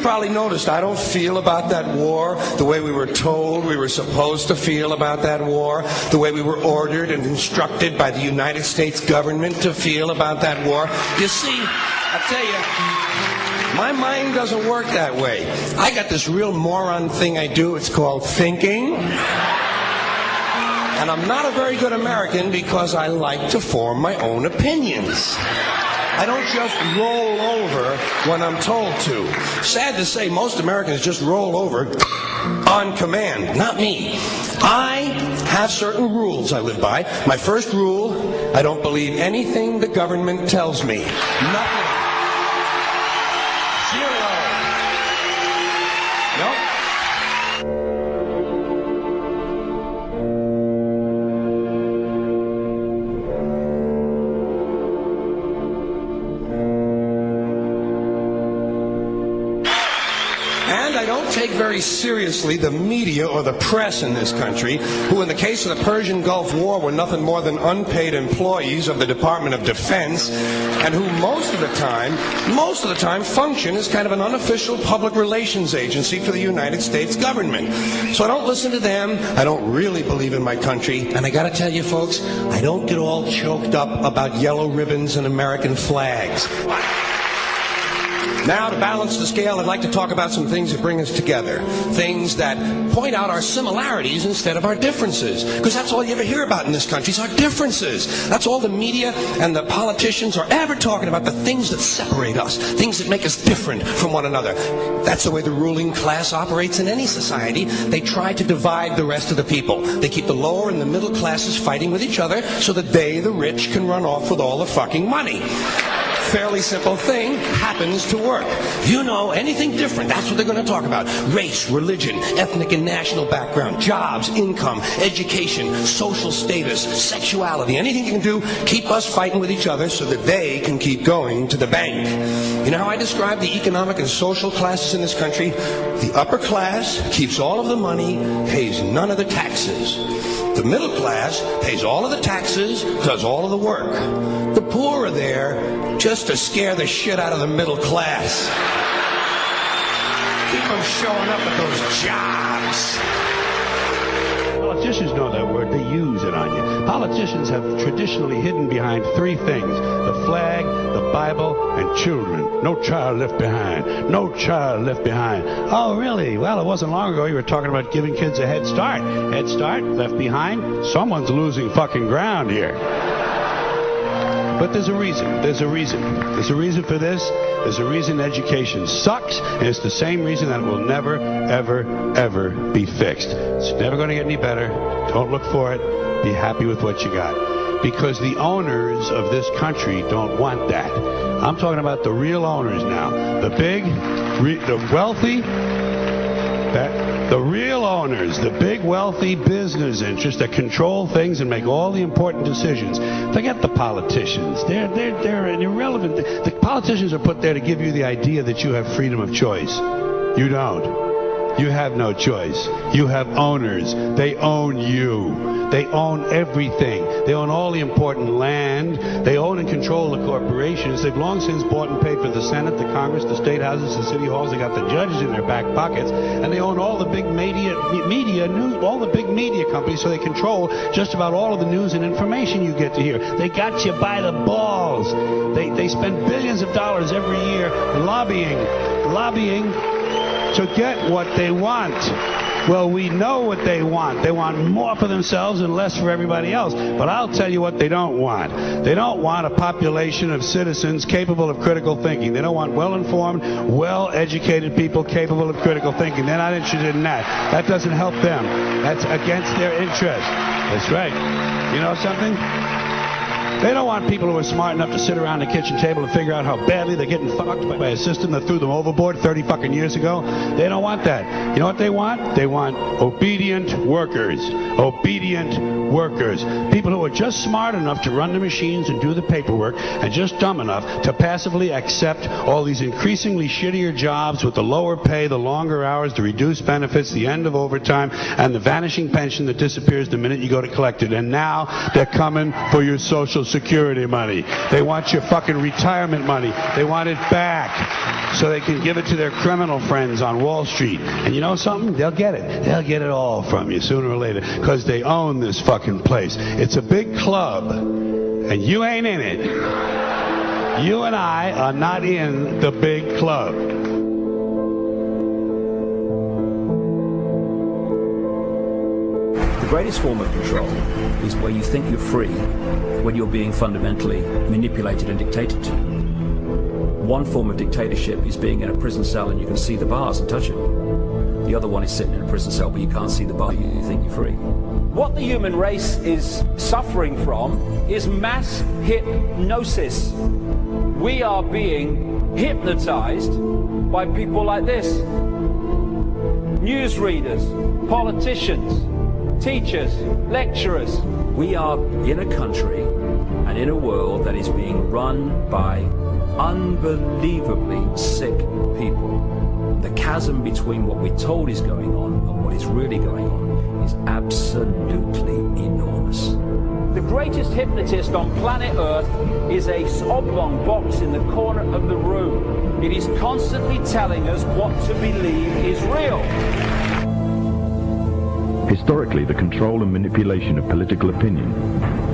probably noticed I don't feel about that war the way we were told we were supposed to feel about that war, the way we were ordered and instructed by the United States government to feel about that war. You see, I tell you, my mind doesn't work that way. I got this real moron thing I do. It's called thinking. And I'm not a very good American because I like to form my own opinions. I don't just roll over when I'm told to. Sad to say, most Americans just roll over on command. Not me. I have certain rules I live by. My first rule, I don't believe anything the government tells me. Nothing. Zero. Nope. And I don't take very seriously the media or the press in this country, who in the case of the Persian Gulf War were nothing more than unpaid employees of the Department of Defense, and who most of the time function as kind of an unofficial public relations agency for the United States government. So I don't listen to them. I don't really believe in my country. And I gotta tell you folks, I don't get all choked up about yellow ribbons and American flags. Now, to balance the scale, I'd like to talk about some things that bring us together. Things that point out our similarities instead of our differences. Because that's all you ever hear about in this country is our differences. That's all the media and the politicians are ever talking about, the things that separate us, things that make us different from one another. That's the way the ruling class operates in any society. They try to divide the rest of the people. They keep the lower and the middle classes fighting with each other so that they, the rich, can run off with all the fucking money. Fairly simple thing happens to work. You know, anything different, that's what they're going to talk about. Race, religion, ethnic and national background, jobs, income, education, social status, sexuality, anything you can do, keep us fighting with each other so that they can keep going to the bank. You know how I describe the economic and social classes in this country? The upper class keeps all of the money, pays none of the taxes. The middle class pays all of the taxes, does all of the work. The poor are there just to scare the shit out of the middle class. Keep them showing up at those jobs. Politicians know that word. They use it on you. Politicians have traditionally hidden behind three things: the flag, the Bible, and children. No child left behind. No child left behind. Oh, really? Well, it wasn't long ago you were talking about giving kids a head start. Head start, left behind? Someone's losing fucking ground here. But there's a reason. There's a reason. There's a reason for this. There's a reason education sucks, and it's the same reason that it will never, ever, ever be fixed. It's never going to get any better. Don't look for it. Be happy with what you got. Because the owners of this country don't want that. I'm talking about the real owners now. The big, the wealthy, the real owners, the big wealthy business interests that control things and make all the important decisions. Forget the politicians. They're irrelevant. The politicians are put there to give you the idea that you have freedom of choice. You don't. You have no choice. You have owners. They own you. They own everything. They own all the important land. They own and control the corporations. They've long since bought and paid for the Senate, the Congress, the state houses, the city halls. They got the judges in their back pockets, and they own all the big all the big media companies. So they control just about all of the news and information you get to hear. They got you by the balls. They spend billions of dollars every year lobbying to get what they want. Well, we know what they want. They want more for themselves and less for everybody else. But I'll tell you what they don't want. They don't want a population of citizens capable of critical thinking. They don't want well-informed, well-educated people capable of critical thinking. They're not interested in that. That doesn't help them. That's against their interest. That's right. You know something? They don't want people who are smart enough to sit around the kitchen table and figure out how badly they're getting fucked by a system that threw them overboard 30 fucking years ago. They don't want that. You know what they want? They want obedient workers. Obedient workers. People who are just smart enough to run the machines and do the paperwork, and just dumb enough to passively accept all these increasingly shittier jobs with the lower pay, the longer hours, the reduced benefits, the end of overtime, and the vanishing pension that disappears the minute you go to collect it. And now they're coming for your Social Social Security money. They want your fucking retirement money. They want it back so they can give it to their criminal friends on Wall Street. And you know something? They'll get it. They'll get it all from you sooner or later because they own this fucking place. It's a big club, and you ain't in it. You and I are not in the big club. The greatest form of control is where you think you're free when you're being fundamentally manipulated and dictated to. One form of dictatorship is being in a prison cell and you can see the bars and touch them. The other one is sitting in a prison cell but you can't see the bar, you think you're free. What the human race is suffering from is mass hypnosis. We are being hypnotized by people like this. Newsreaders, politicians, teachers, lecturers. We are in a country and in a world that is being run by unbelievably sick people. The chasm between what we're told is going on and what is really going on is absolutely enormous. The greatest hypnotist on planet Earth is a oblong box in the corner of the room. It is constantly telling us what to believe is real. Historically, the control and manipulation of political opinion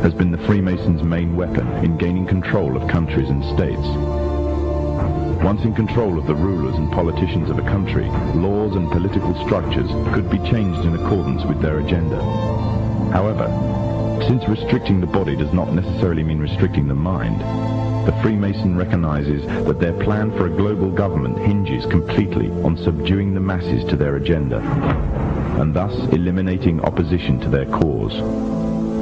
has been the Freemasons' main weapon in gaining control of countries and states. Once in control of the rulers and politicians of a country, laws and political structures could be changed in accordance with their agenda. However, since restricting the body does not necessarily mean restricting the mind, the Freemason recognizes that their plan for a global government hinges completely on subduing the masses to their agenda, and thus eliminating opposition to their cause.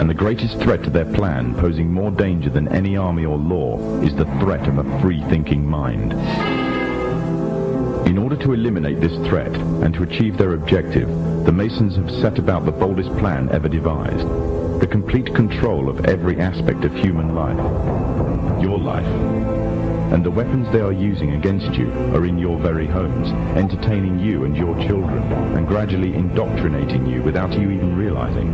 And the greatest threat to their plan, posing more danger than any army or law, is the threat of a free-thinking mind. In order to eliminate this threat and to achieve their objective, the Masons have set about the boldest plan ever devised: the complete control of every aspect of human life, your life. And the weapons they are using against you are in your very homes, entertaining you and your children, and gradually indoctrinating you without you even realizing.